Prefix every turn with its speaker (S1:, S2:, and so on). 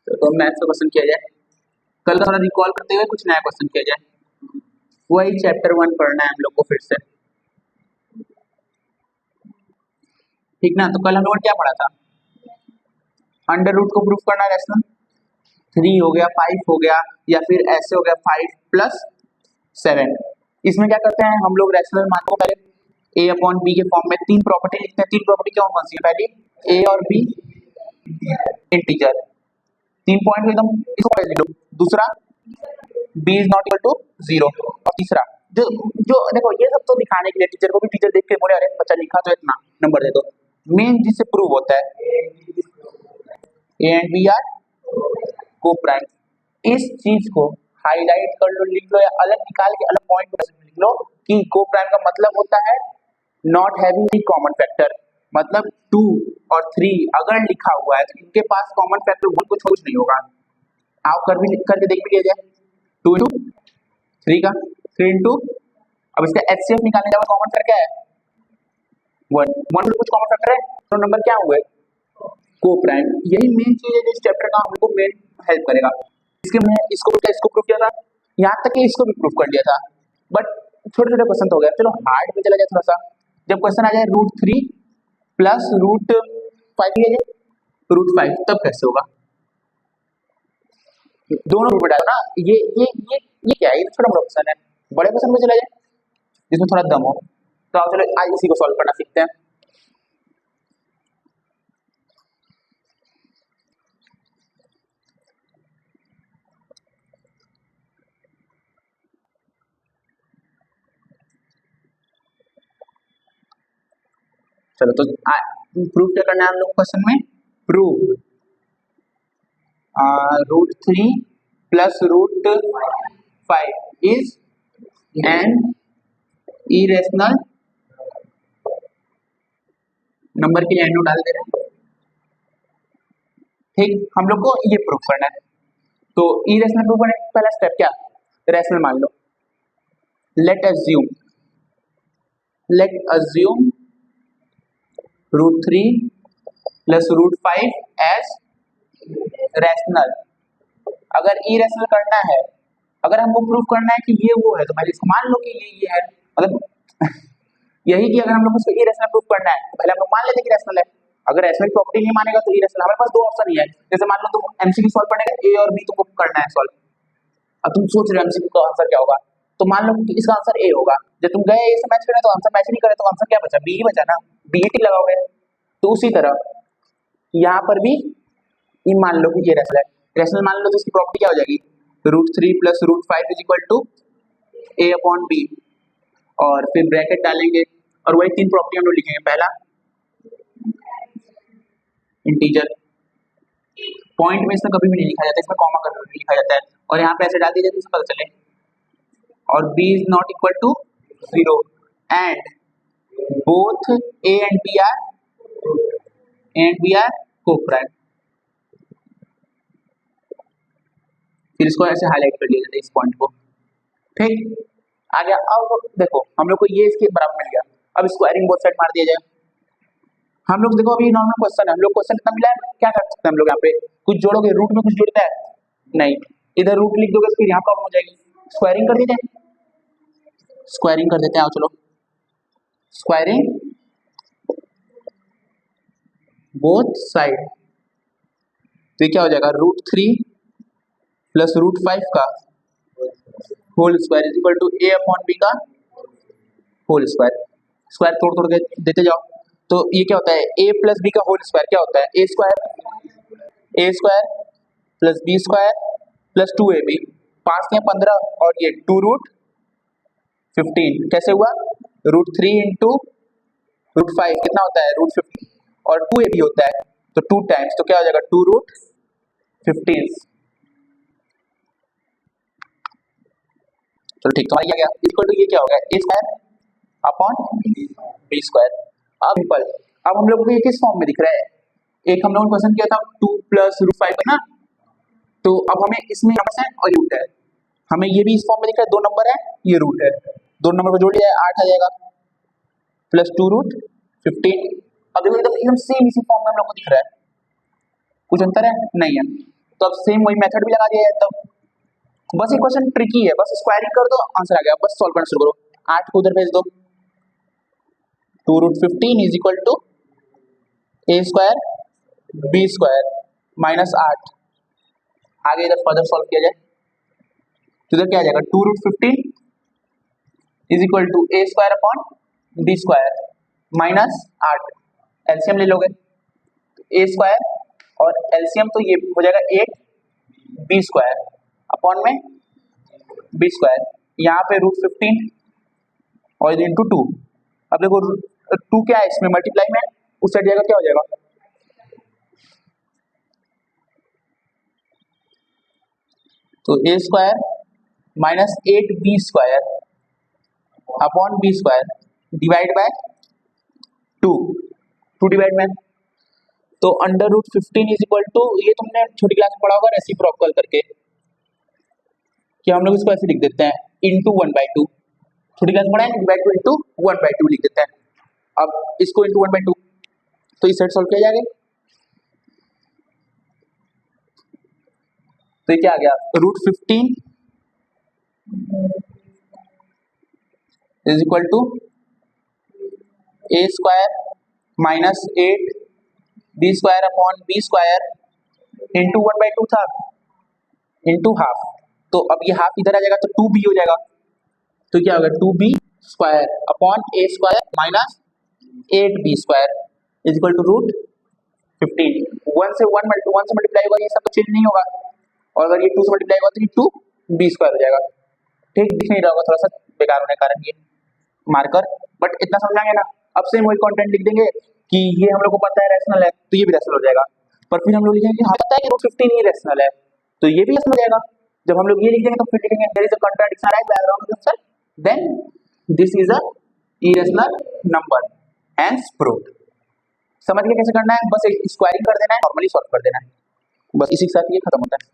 S1: तो मैथ्स का क्वेश्चन किया जाए, कल का थोड़ा रिकॉल करते हुए कुछ नया क्वेश्चन किया जाए। वही चैप्टर 1 पढ़ना है हम लोग को फिर से, ठीक ना। तो कल हम लोगों ने क्या पढ़ा था, अंडर रूट को प्रूफ करना रैशनल, 3 हो गया 5 हो गया, या फिर ऐसे हो गया 5 + 7। इसमें क्या करते हैं हम लोग, रैशनल मान को पहले a अपॉन b के फॉर्म में 3 प्रॉपर्टी लिखते हैं। 3 प्रॉपर्टी कौन कौन सी है, पहली a और b इंटीजर, 3 पॉइंट एकदम इसको पहले लिख लो। दूसरा b is not equal to 0, और तीसरा जो जो देखो ये सब तो दिखाने के लिए, टीचर को भी टीचर देख के बोले अरे बच्चा लिखा तो इतना नंबर दे दो। मेन जिससे प्रूव होता है a एंड b आर को प्राइम। इस चीज को हाईलाइट कर लो, लिख लो, या अलग निकाल के अलग पॉइंट पर लिख लो कि को प्राइम का मतलब होता है not having the common factor. मतलब 2 और 3 अगर लिखा हुआ है तो इनके पास कॉमन फैक्टर 1 कुछ नहीं होगा। आप करके देख भी लिया जाए, 2 इंटू 3 का 3 इंटू, अब इसका एचसीएफ निकालने जाओ, कॉमन फैक्टर क्या है 1, 1 कुछ कॉमन फैक्टर है तो नंबर क्या हुए को प्राइम। यही मेन चीज है जो इस चैप्टर का हमको मेन हेल्प करेगा। इसके मैं इसको प्रूफ किया था, यहाँ तक कि इसको भी प्रूफ कर लिया था, बट छोटे छोटे क्वेश्चन तो हो गया। चलो हार्ड में चला जाए थोड़ा सा, जब क्वेश्चन आ जाए √3 + √5 लिया जाए √5, तब कैसे होगा, दोनों रूट में डालो ना। ये क्या है, ये छोटा मोटा क्वेश्चन है। बड़े क्वेश्चन में चला जाए जिसमें थोड़ा दम हो, तो आप चलो आज इसी को सॉल्व करना सीखते हैं। चलो तो प्रूफ क्या करना है हम लोग क्वेश्चन में, prove √3 + √5 is an irrational number के लिए एनो डाल दे रहे हैं, ठीक। हम लोग को ये प्रूफ करना है, तो इरेशनल प्रूफ करने का पहला स्टेप क्या, रैशनल मान लो। Let assume √3 + √5 as rational. अगर इरेशनल करना है, अगर हमको प्रूफ करना है कि ये वो है, तो पहले इसको मान लो कि ये है, मतलब यही कि अगर हम लोग इसको इरेशनल प्रूफ करना है तो पहले हम लोग मान लेते हैं कि रैशनल है। अगर रैशनल प्रॉपर्टी नहीं मानेगा तो इरेशनल। हमारे पास दो ऑप्शन ही है, जैसे मान लो तुम एमसीक्यू सॉल्व करने का, ए और बी तुमको करना है सॉल्व। अब तुम सोच रहे हो एमसीक्यू का आंसर क्या होगा, तो मान लो कि इसका आंसर ए होगा। जब तुम गए ए से मैच करने तो आंसर मैच नहीं करे तो आंसर क्या बचा, बी ही बचा ना, बी ही टिक लगाओगे। तो उसी तरह यहाँ पर भी ये मान लो कि ये रैशनल है, रैशनल मान लो तो इसकी प्रॉपर्टी क्या हो जाएगी, √3 + √5 = a अपॉन b, और फिर ब्रैकेट डालेंगे और वही 3 प्रॉपर्टी हम लोग लिखेंगे। पहला इंटीजर, पॉइंट में इसमें कभी भी नहीं लिखा जाता, इसमें कॉमा कर लिखा जाता है, और यहाँ पे ऐसे डाल दीजिए तो पता चले, और b is not equal to 0 and both a and b are coprime. फिर इसको ऐसे हाईलाइट कर लिया जाता है इस पॉइंट को, ठीक। आ गया। अब देखो हम लोग को ये इसके बराबर मिल गया, अब स्क्वायरिंग बोथ साइड मार दिया जाए। हम लोग देखो अभी नॉर्मल क्वेश्चन है, हम लोग क्वेश्चन कितना मिला है, क्या कर सकते हैं हम लोग, यहाँ पे कुछ जोड़ोगे, रूट में कुछ जुड़ता है नहीं, इधर रूट लिख दोगे फिर यहाँ प्रॉब्लम हो जाएगी। स्क्वायरिंग कर देते हैं, स्क्वायरिंग कर देते हैं, आओ चलो स्क्वायरिंग बोथ साइड। तो ये क्या हो जाएगा, √3 + √5 का whole square is equal to a upon b का होल स्क्वायर। स्क्वायर तोड़ तोड़ के देते जाओ, तो ये क्या होता है, a + b का होल स्क्वायर क्या होता है, a square + b square + 2ab, 5 के 15 और ये 2√15 कैसे हुआ, √3 × √5 कितना होता है, √15, और 2ab होता है तो 2 टाइम्स, तो क्या हो जाएगा 2√15। चलो ठीक, तुम्हारा क्या गया, इक्वल टू ये क्या हो गया, a square upon b square. अब सिंपल, अब हम लोग को ये किस फॉर्म में दिख रहा है, एक हम लोगों ने क्वेश्चन किया था 2 + √5 ना, तो अब हमें इसमें नंबर है और रूट है, हमें ये भी इस फॉर्म में दिख रहा है, 2 नंबर है ये रूट है, दोनों नंबर को जोड़ लिया 8 आ जाएगा + 2√15। अब देखो एकदम सेम इसी फॉर्म में हम लोग को दिख रहा है, कुछ अंतर है नहीं है। तो अब सेम वही मेथड भी लगा दिया है। तब बस ये क्वेश्चन ट्रिकी है, बस स्क्वायरिंग कर दो आंसर आ गया, बस सॉल्व करना शुरू करो। 8 को उधर भेज दो, 2√15 is equal to a square b square minus 8। आगे इधर फर्दर सॉल्व किया जाए तो इधर क्या आ जाएगा, 2√15 is equal to a square upon B square minus 8। LCM ले लोगे ए स्क्वायर और एलसीएम तो ये हो जाएगा 8 बी स्क्वायर अपॉन में बी स्क्वायर, यहाँ पे √15 और इधर इंटू 2। अब देखो 2 क्या है इसमें मल्टीप्लाई में, उस साइड जाएगा क्या हो जाएगा, तो A square minus 8 B square upon B square divide by 2 divide में, तो √15 इज इक्वल टू, ये तुमने छोटी क्लास में पढ़ा होगा रेसिप्रोकल करके, कि हम लोग इसको ऐसे लिख देते हैं इंटू 1/2। छोटी क्लास में पढ़ा है, डिवाइड टू इंटू 1/2 लिख देते हैं। अब इसको इंटू 1/2 तो इस साइड सॉल्व किया जाएगा, तो ये क्या आ गया, √15 is equal to a square minus 8 B square upon B square into 1/2 था इंटू हाफ, तो अब ये हाफ इधर आ जाएगा तो 2b हो जाएगा, तो क्या होगा 2b square upon a square minus 8b square is equal to √15। 1 से मल्टीप्लाई होगा, ये सब तो चेंज नहीं होगा, और अगर ये 2 से मल्टीप्लाई होगा तो ये 2b स्क्वायर हो जाएगा। ठीक, दिख नहीं रहा होगा, थोड़ा सा बेकार होने के कारण ये मार्कर, बट इतना समझाएंगे ना। अब सेम वही कंटेंट लिख देंगे कि ये हम लोग को पता है रैशनल है, तो ये भी रैशनल हो जाएगा, पर फिर हम लोग लिखेंगे हाँ पता है कि √15 ही रैशनल है, तो ये भी रैशनल हो जाएगा। जब हम लोग ये लिख देंगे तो फिर लिखेंगे there is a contradiction right background of answer, then this is a irrational number, hence proved. समझ गए कैसे करना है, बस स्क्वायरिंग कर देना है, नॉर्मली सॉल्व कर देना है, बस इसी के साथ ये खत्म होता है।